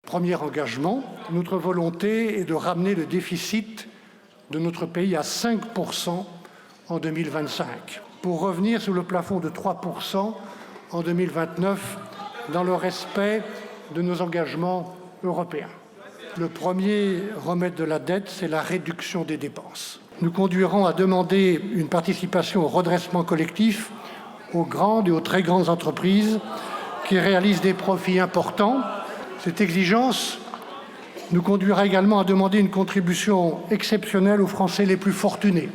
Premier engagement, notre volonté est de ramener le déficit de notre pays à 5% en 2025, pour revenir sous le plafond de 3% en 2029, dans le respect de nos engagements européens. Le premier remède de la dette, c'est la réduction des dépenses. Nous conduirons à demander une participation au redressement collectif aux grandes et aux très grandes entreprises qui réalisent des profits importants. Cette exigence nous conduira également à demander une contribution exceptionnelle aux Français les plus fortunés,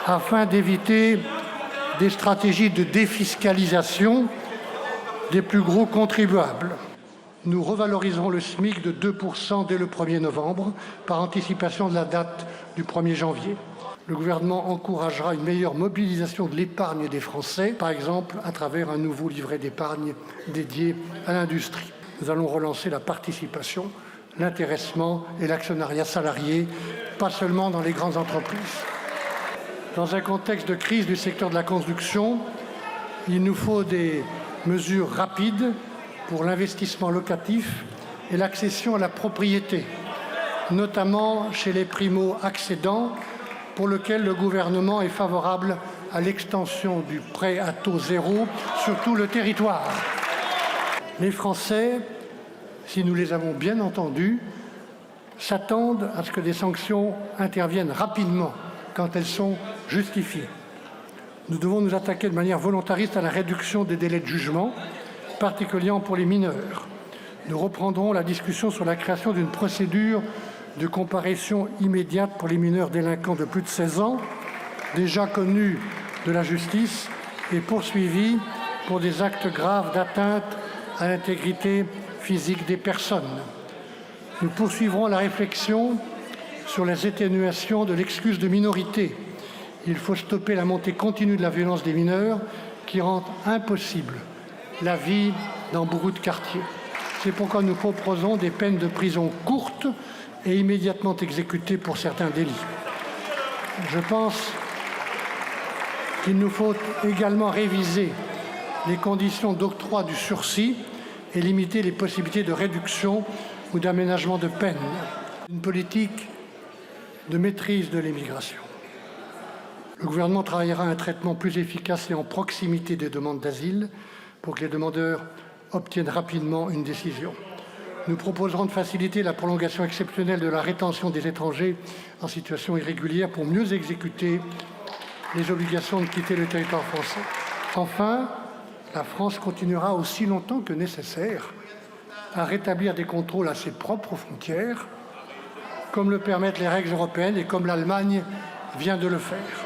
afin d'éviter des stratégies de défiscalisation des plus gros contribuables. Nous revaloriserons le SMIC de 2% dès le 1er novembre, par anticipation de la date du 1er janvier. Le gouvernement encouragera une meilleure mobilisation de l'épargne des Français, par exemple à travers un nouveau livret d'épargne dédié à l'industrie. Nous allons relancer la participation, l'intéressement et l'actionnariat salarié, pas seulement dans les grandes entreprises. Dans un contexte de crise du secteur de la construction, il nous faut des mesures rapides pour l'investissement locatif et l'accession à la propriété, notamment chez les primo-accédants, pour lequel le gouvernement est favorable à l'extension du prêt à taux zéro sur tout le territoire. Les Français, si nous les avons bien entendus, s'attendent à ce que des sanctions interviennent rapidement quand elles sont justifiées. Nous devons nous attaquer de manière volontariste à la réduction des délais de jugement, particulièrement pour les mineurs. Nous reprendrons la discussion sur la création d'une procédure de comparution immédiate pour les mineurs délinquants de plus de 16 ans, déjà connus de la justice et poursuivis pour des actes graves d'atteinte à l'intégrité physique des personnes. Nous poursuivrons la réflexion sur les atténuations de l'excuse de minorité. Il faut stopper la montée continue de la violence des mineurs qui rend impossible la vie dans beaucoup de quartiers. C'est pourquoi nous proposons des peines de prison courtes et immédiatement exécutées pour certains délits. Je pense qu'il nous faut également réviser les conditions d'octroi du sursis et limiter les possibilités de réduction ou d'aménagement de peine. Une politique de maîtrise de l'immigration. Le gouvernement travaillera à un traitement plus efficace et en proximité des demandes d'asile pour que les demandeurs obtiennent rapidement une décision. Nous proposerons de faciliter la prolongation exceptionnelle de la rétention des étrangers en situation irrégulière pour mieux exécuter les obligations de quitter le territoire français. Enfin, la France continuera aussi longtemps que nécessaire à rétablir des contrôles à ses propres frontières, comme le permettent les règles européennes et comme l'Allemagne vient de le faire.